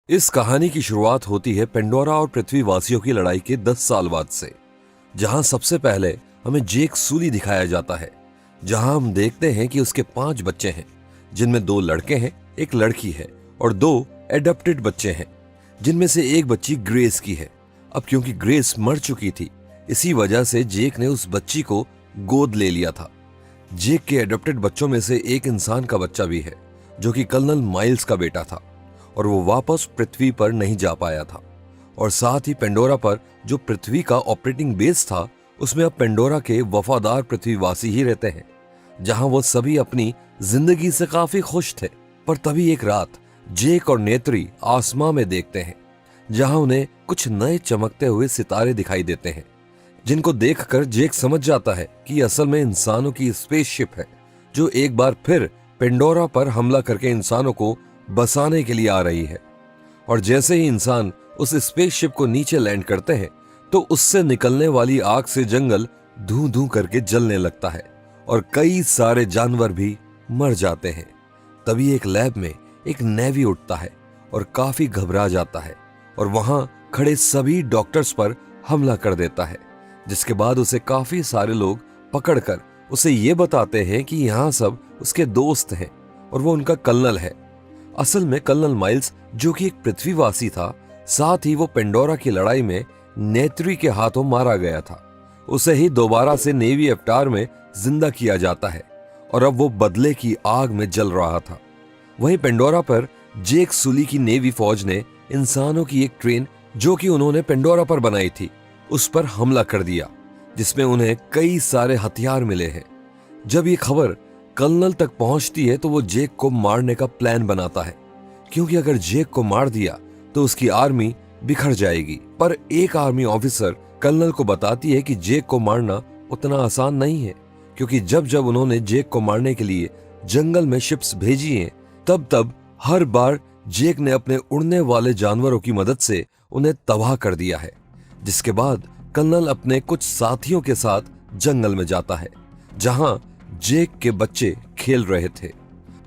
इस कहानी की शुरुआत होती है पेंडोरा और पृथ्वी वासियों की लड़ाई के 10 साल बाद से, जहां सबसे पहले हमें जेक सूली दिखाया जाता है। जहां हम देखते हैं कि उसके 5 बच्चे हैं, जिनमें 2 लड़के हैं, एक लड़की है और 2 एडॉप्टेड बच्चे हैं, जिनमें से एक बच्ची ग्रेस की है। अब क्योंकि ग्रेस मर चुकी थी, इसी वजह से जेक ने उस बच्ची को गोद ले लिया था। जेक के एडॉप्टेड बच्चों में से एक इंसान का बच्चा भी है, जो कि कर्नल माइल्स का बेटा था, और वो वापस पृथ्वी पर नहीं जा पाया था। और साथ ही पेंडोरा पर जो पृथ्वी का ऑपरेटिंग बेस था, उसमें अब पेंडोरा के वफादार पृथ्वीवासी ही रहते हैं, जहां वो सभी अपनी जिंदगी से काफी खुश थे। पर तभी एक रात जेक और नेत्री आसमां में देखते हैं, जहां उन्हें कुछ नए चमकते हुए सितारे दिखाई देते हैं, जिनको देखकर जेक समझ जाता है कि असल में इंसानों की स्पेसशिप है, जो एक बार फिर पेंडोरा पर हमला करके इंसानों को बसाने के लिए आ रही है। और जैसे ही इंसान उस स्पेसशिप को नीचे लैंड करते हैं, तो उससे निकलने वाली आग से जंगल धूं धूं करके जलने लगता है और कई सारे जानवर भी मर जाते हैं। तभी एक लैब में एक नेवी उठता है और काफी घबरा जाता है और वहां खड़े सभी डॉक्टर्स पर हमला कर देता है, जिसके बाद उसे काफी सारे लोग पकड़कर उसे ये बताते हैं कि यहाँ सब उसके दोस्त हैं और वो उनका कर्नल है। असल में कर्नल माइल्स, जो कि एक पृथ्वीवासी था, साथ ही वो पेंडोरा की लड़ाई में नेत्री के हाथों मारा गया था। उसे ही दोबारा से नेवी अवतार में जिंदा किया जाता है और अब वो बदले की आग में जल रहा था। वहीं पेंडोरा पर जेक सूली की नेवी फौज ने इंसानों की एक ट्रेन, जो कि उन्होंने पेंडोरा पर बनाई थी, उस पर हमला कर दिया, जिसमें उन्हें कई सारे हथियार मिले हैं। जब ये खबर कर्नल तक पहुंचती है, तो वो जेक को मारने का प्लान बनाता है, क्योंकि अगर जेक को मार दिया तो उसकी आर्मी बिखर जाएगी। पर एक आर्मी ऑफिसर कर्नल को बताती है कि जेक को मारना उतना आसान नहीं है, क्योंकि जब जब उन्होंने जेक को मारने के लिए जंगल में शिप्स भेजी हैं, तब तब हर बार जेक ने अपने उड़ने वाले जानवरों की मदद से उन्हें तबाह कर दिया है। जिसके बाद कर्नल अपने कुछ साथियों के साथ जंगल में जाता है, जहां जेक के बच्चे खेल रहे थे।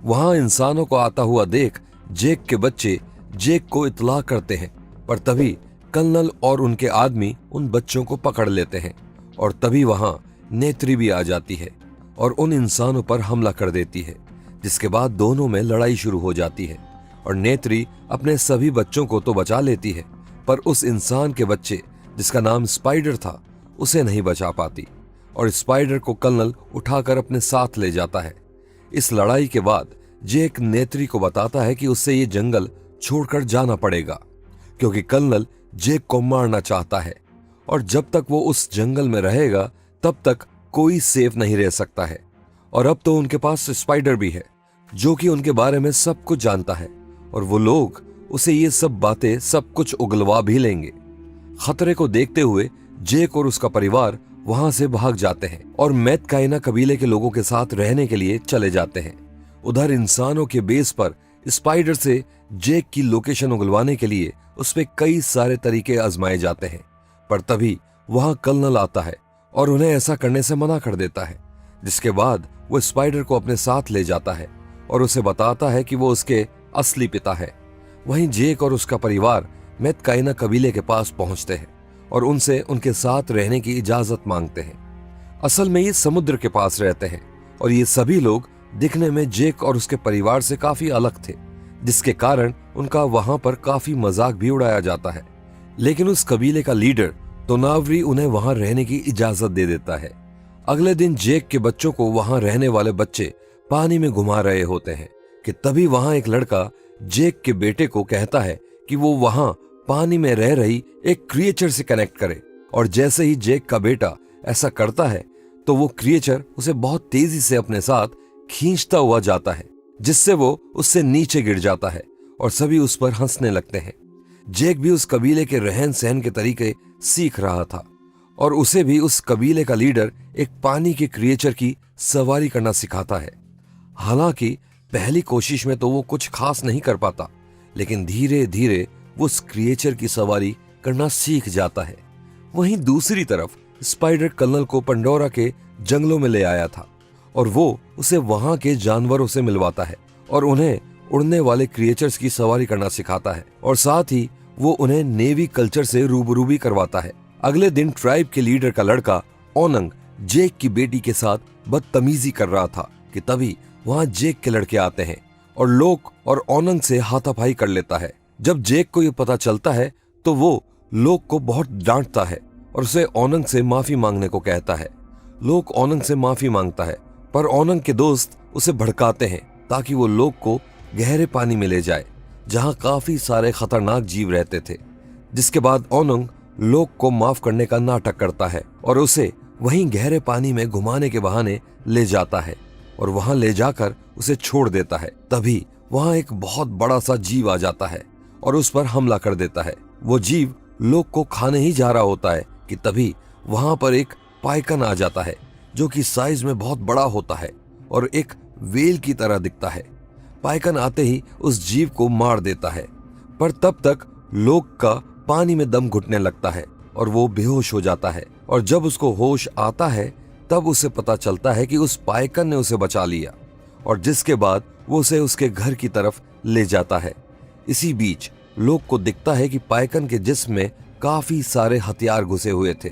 वहां इंसानों को आता हुआ देख जेक के बच्चे जेक को इत्तला करते हैं, पर तभी कर्नल और उनके आदमी उन बच्चों को पकड़ लेते हैं और तभी वहां नेत्री भी आ जाती है और उन इंसानों पर हमला कर देती है। जिसके बाद दोनों में लड़ाई शुरू हो जाती है और नेत्री अपने सभी बच्चों को तो बचा लेती है, पर उस इंसान के बच्चे, जिसका नाम स्पाइडर था, उसे नहीं बचा पाती और स्पाइडर को कर्नल उठाकर अपने साथ ले जाता है। इस लड़ाई के बाद जेक नेत्री को बताता है कि उससे ये जंगल छोड़कर जाना पड़ेगा, क्योंकि कर्नल जेक को मारना चाहता है और जब तक वो उस जंगल में रहेगा, तब तक कोई सेफ नहीं रह सकता है। और अब तो उनके पास स्पाइडर भी है, जो कि उनके बारे में सब कुछ जानता है और वो लोग उसे ये सब बातें सब कुछ उगलवा भी लेंगे। खतरे को देखते हुए जेक और उसका परिवार वहां से भाग जाते हैं और मैथकाइना कबीले के लोगों के साथ रहने के लिए चले जाते हैं। उधर इंसानों के बेस पर स्पाइडर से जेक की लोकेशन उगलवाने के लिए उस पे कई सारे तरीके आजमाए जाते हैं, पर तभी वहां कर्नल आता है और उन्हें ऐसा करने से मना कर देता है। जिसके बाद वो स्पाइडर को अपने साथ ले जाता है और उसे बताता है कि वो उसके असली पिता है। वहीं जेक और उसका परिवार मैथकाइना कबीले के पास पहुंचते हैं और उनसे उनके साथ रहने की इजाजत मांगते हैं। असल में ये समुद्र के पास रहते हैं और ये सभी लोग दिखने में जेक और उसके परिवार से काफी अलग थे, जिसके कारण उनका वहां पर काफी मजाक भी उड़ाया जाता है। लेकिन उस कबीले का लीडर तोनावरी उन्हें वहां रहने की इजाजत दे देता है। अगले दिन जेक के बच्चों को वहां रहने वाले बच्चे पानी में घुमा रहे होते हैं कि तभी वहां एक लड़का जेक के बेटे को कहता है कि वो वहां पानी में रह रही एक क्रिएचर से कनेक्ट करे, और जैसे ही जेक का बेटा ऐसा करता है, तो वो क्रिएचर उसे बहुत तेजी से अपने साथ खींचता हुआ जाता है, जिससे वो उससे नीचे गिर जाता है और सभी उस पर हंसने लगते हैं। जेक भी उस कबीले के रहन सहन के तरीके सीख रहा था और उसे भी उस कबीले का लीडर एक पानी के क्रिएचर की सवारी करना सिखाता है। हालांकि पहली कोशिश में तो वो कुछ खास नहीं कर पाता, लेकिन धीरे धीरे वो उस क्रिएचर की सवारी करना सीख जाता है। वहीं दूसरी तरफ स्पाइडर कर्नल को पेंडोरा के जंगलों में ले आया था और वो उसे वहां के जानवरों से मिलवाता है और उन्हें उड़ने वाले क्रिएचर्स की सवारी करना सिखाता है और साथ ही वो उन्हें नेवी कल्चर से रूबरू भी करवाता है। अगले दिन ट्राइब के लीडर का लड़का ओनंग जेक की बेटी के साथ बदतमीजी कर रहा था कि तभी वहां जेक के लड़के आते हैं और लोक और ओनंग से हाथापाई कर लेता है। जब जेक को ये पता चलता है तो वो लोक को बहुत डांटता है और उसे ओनंग से माफी मांगने को कहता है। लोक ओनंग से माफी मांगता है पर ओनंग के दोस्त उसे भड़काते हैं ताकि वो लोक को गहरे पानी में ले जाए जहां काफी सारे खतरनाक जीव रहते थे। जिसके बाद ओनंग लोक को माफ करने का नाटक करता है और उसे वहीं गहरे पानी में घुमाने के बहाने ले जाता है और वहां ले जाकर उसे छोड़ देता है। तभी वहां एक बहुत बड़ा सा जीव आ जाता है और उस पर हमला कर देता है। वो जीव लोक को खाने ही जा रहा होता है कि तभी वहां पर एक पाइकन आ जाता है जो कि साइज में बहुत बड़ा होता है और एक वेल की तरह दिखता है। पाइकन आते ही उस जीव को मार देता है पर तब तक लोक का पानी में दम घुटने लगता है और वो बेहोश हो जाता है और जब उसको होश आता है तब उसे पता चलता है कि उस पाइकन ने उसे बचा लिया और जिसके बाद वो उसे उसके घर की तरफ ले जाता है। इसी बीच लोक को दिखता है कि पाइकन के जिस्म में काफी सारे हथियार घुसे हुए थे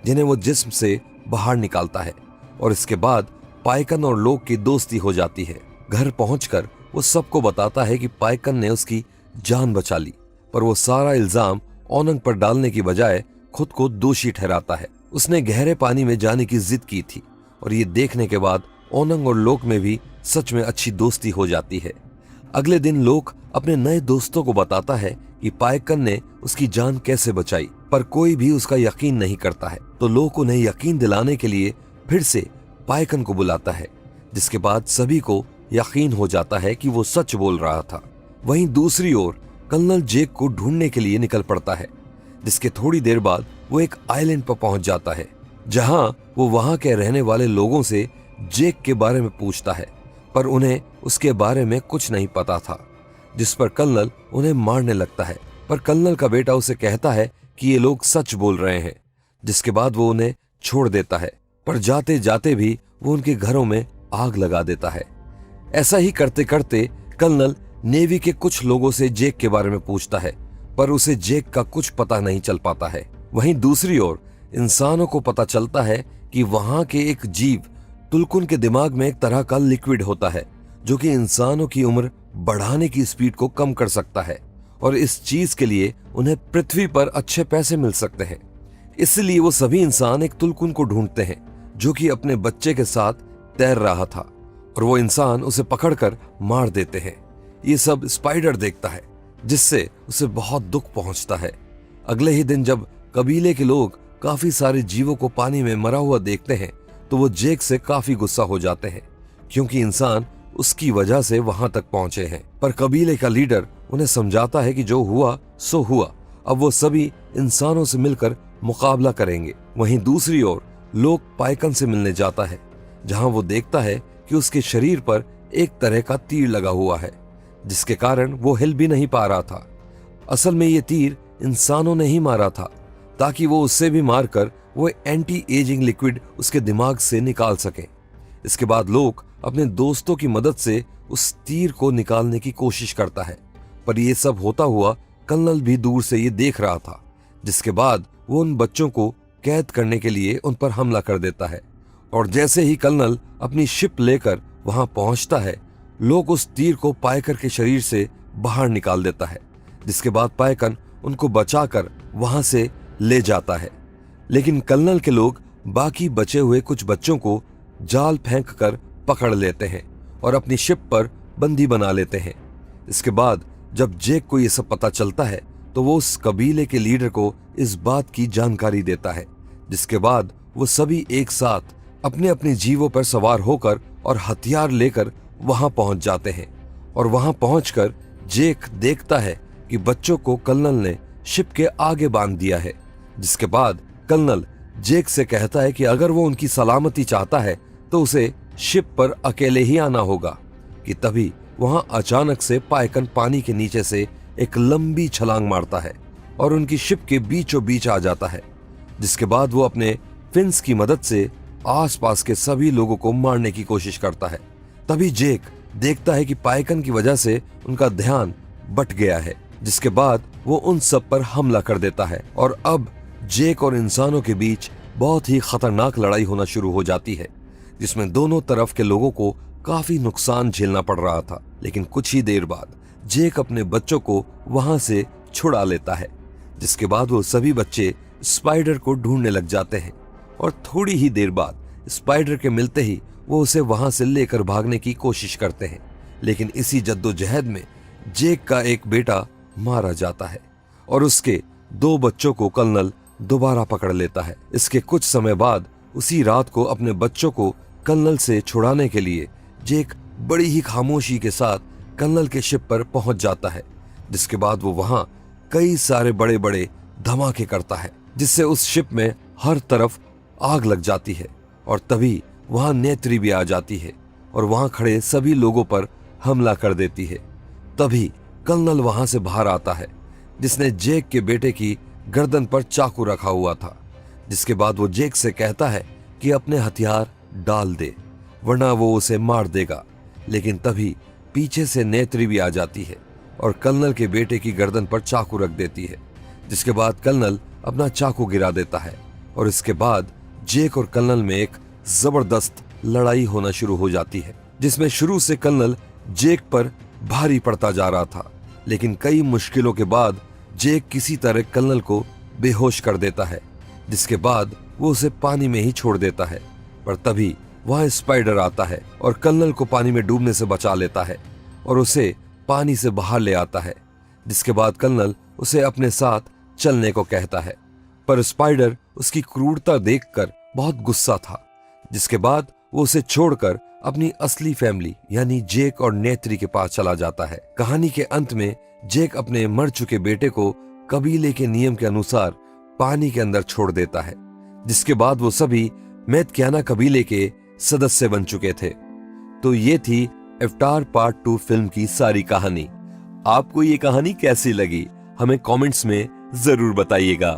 जिन्हें वो जिस्म से बाहर निकालता है और इसके बाद पाइकन और लोक की दोस्ती हो जाती है। घर पहुंचकर वो सबको बताता है कि पाइकन ने उसकी जान बचा ली पर वो सारा इल्जाम ओनंग पर डालने की बजाय खुद को दोषी ठहराता है। उसने गहरे पानी में जाने की जिद की थी और ये देखने के बाद ओनंग और लोक में भी सच में अच्छी दोस्ती हो जाती है। अगले दिन लोक अपने नए दोस्तों को बताता है कि पाइकन ने उसकी जान कैसे बचाई पर कोई भी उसका यकीन नहीं करता है। तो लोक उन्हें यकीन दिलाने के लिए फिर से पाइकन को बुलाता है जिसके बाद सभी को यकीन हो जाता है कि वो सच बोल रहा था। वहीं दूसरी ओर कर्नल जेक को ढूंढने के लिए निकल पड़ता है जिसके थोड़ी देर बाद वो एक आइलैंड पर पहुंच जाता है जहां वो वहां के रहने वाले लोगों से जेक के बारे में पूछता है पर उन्हें उसके बारे में कुछ नहीं पता था। जिस पर कर्नल उन्हें मारने लगता है पर कर्नल का बेटा उसे कहता है कि ये लोग सच बोल रहे हैं। जिसके बाद वो उन्हें छोड़ देता है पर जाते जाते भी वो उनके घरों में आग लगा देता है। ऐसा ही करते करते कर्नल नेवी के कुछ लोगों से जेक के बारे में पूछता है पर उसे जेक का कुछ पता नहीं चल पाता है। वहीं दूसरी ओर इंसानों को पता चलता है कि वहां के एक जीव तुलकुन के दिमाग में एक तरह का लिक्विड होता है जो कि इंसानों की उम्र बढ़ाने की स्पीड को कम कर सकता है और इस चीज के लिए उन्हें पृथ्वी पर अच्छे पैसे मिल सकते हैं। इसलिए वो सभी इंसान एक तुलकुन को ढूंढते हैं जो कि अपने बच्चे के साथ तैर रहा था और वो इंसान उसे पकड़कर मार देते हैं। ये सब स्पाइडर देखता है जिससे उसे बहुत दुख पहुंचता है। अगले ही दिन जब कबीले के लोग काफी सारे जीवों को पानी में मरा हुआ देखते हैं तो वो जेक से काफी गुस्सा हो जाते हैं क्योंकि इंसान उसकी वजह से वहां तक पहुंचे हैं। पर कबीले का लीडर उन्हें समझाता है कि जो हुआ सो हुआ, अब वो सभी इंसानों से मिलकर मुकाबला करेंगे। वहीं दूसरी ओर लोक पाइकन से मिलने जाता है जहां वो देखता है कि उसके शरीर पर एक तरह का तीर लगा हुआ है जिसके कारण वो हिल भी नहीं पा रहा था। असल में ये तीर इंसानों ने ही मारा था ताकि वो उससे भी मारकर वो एंटी एजिंग लिक्विड उसके दिमाग से निकाल सके। इसके बाद लोक अपने दोस्तों की मदद से उस तीर को निकालने की कोशिश करता है पर यह सब होता हुआ कर्नल भी दूर से ये देख रहा था। जिसके बाद वो उन बच्चों को कैद करने के लिए उन पर हमला कर देता है और जैसे ही कर्नल अपनी शिप लेकर वहां पहुंचता है लोक उस तीर को पाइकन के शरीर से बाहर निकाल देता है। जिसके बाद पाइकन उनको बचाकर वहां से ले जाता है लेकिन कर्नल के लोग बाकी बचे हुए कुछ बच्चों को जाल फेंक कर पकड़ लेते हैं और अपनी शिप पर बंदी बना लेते हैं। इसके बाद जब जेक को यह सब पता चलता है तो वो उस कबीले के लीडर को इस बात की जानकारी देता है। जिसके बाद वो सभी एक साथ अपने अपने जीवों पर सवार होकर और हथियार लेकर वहां पहुंच जाते हैं और वहां पहुंचकर जेक देखता है कि बच्चों को कर्नल ने शिप के आगे बांध दिया है। जिसके बाद कर्नल जेक से कहता है कि अगर वो उनकी सलामती चाहता है तो उसे शिप पर अकेले ही आना होगा कि तभी वहां अचानक से पाइकन पानी के नीचे से एक लंबी छलांग मारता है और उनकी शिप के बीचों बीच आ जाता है। जिसके बाद वो अपने फिन्स की मदद से आसपास के सभी लोगों को मारने की कोशिश करता है। तभी जेक देखता है कि पाइकन की वजह से उनका ध्यान बट गया है, जिसके बाद वो उन सब पर हमला कर देता है और अब जेक और इंसानों के बीच बहुत ही खतरनाक लड़ाई होना शुरू हो जाती है, जिसमें दोनों तरफ के लोगों को काफी नुकसान झेलना पड़ रहा था। लेकिन कुछ ही देर बाद जेक अपने बच्चों को वहां से छुड़ा लेता है, जिसके बाद वो सभी बच्चे स्पाइडर को ढूंढने लग जाते हैं और थोड़ी ही देर बाद स्पाइडर के मिलते ही वो उसे वहां से लेकर भागने की कोशिश करते हैं। लेकिन इसी जद्दोजहद में जेक का एक बेटा मारा जाता है और उसके 2 बच्चों को कर्नल दोबारा पकड़ लेता है। इसके कुछ समय बाद उसी रात को अपने बच्चों को कर्नल से छुड़ाने के लिए जेक बड़ी ही खामोशी के साथ कर्नल के शिप पर पहुंच जाता है, जिसके बाद वो वहां कई सारे बड़े बड़े धमाके करता है, जिससे उस शिप में हर तरफ आग लग जाती है और तभी वहां नेत्री भी आ जाती है और वहां खड़े सभी लोगों पर हमला कर देती है। तभी कर्नल वहां से बाहर आता है, जिसने जेक के बेटे की गर्दन पर चाकू रखा हुआ था, जिसके बाद वो जेक से कहता है कि अपने हथियार डाल दे वरना वो उसे मार देगा। लेकिन तभी पीछे से नेत्री भी आ जाती है और कर्नल के बेटे की गर्दन पर चाकू रख देती है, जिसके बाद कर्नल अपना चाकू गिरा देता है और इसके बाद जेक और कर्नल में एक जबरदस्त लड़ाई होना शुरू हो जाती है, जिसमें शुरू से कर्नल जेक पर भारी पड़ता जा रहा था। लेकिन कई मुश्किलों के बाद जेक किसी तरह कर्नल को बेहोश कर देता है, जिसके बाद वो उसे पानी में ही छोड़ देता है। पर तभी वहां स्पाइडर आता है और कर्नल को पानी में डूबने से बचा लेता है और उसे पानी से बाहर ले आता है, जिसके बाद कर्नल उसे अपने साथ चलने को कहता है। पर स्पाइडर उसकी क्रूरता देखकर बहुत गुस्सा था, जिसके बाद वो उसे छोड़कर अपनी असली फैमिली यानी जेक और नेत्री के पास चला जाता है। कहानी के अंत में जेक अपने मर चुके बेटे को कबीले के नियम के अनुसार पानी के अंदर छोड़ देता है, जिसके बाद वो सभी मैथकियाना कबीले के सदस्य बन चुके थे। तो ये थी अवतार पार्ट 2 फिल्म की सारी कहानी। आपको ये कहानी कैसी लगी हमें कमेंट्स में जरूर बताइएगा।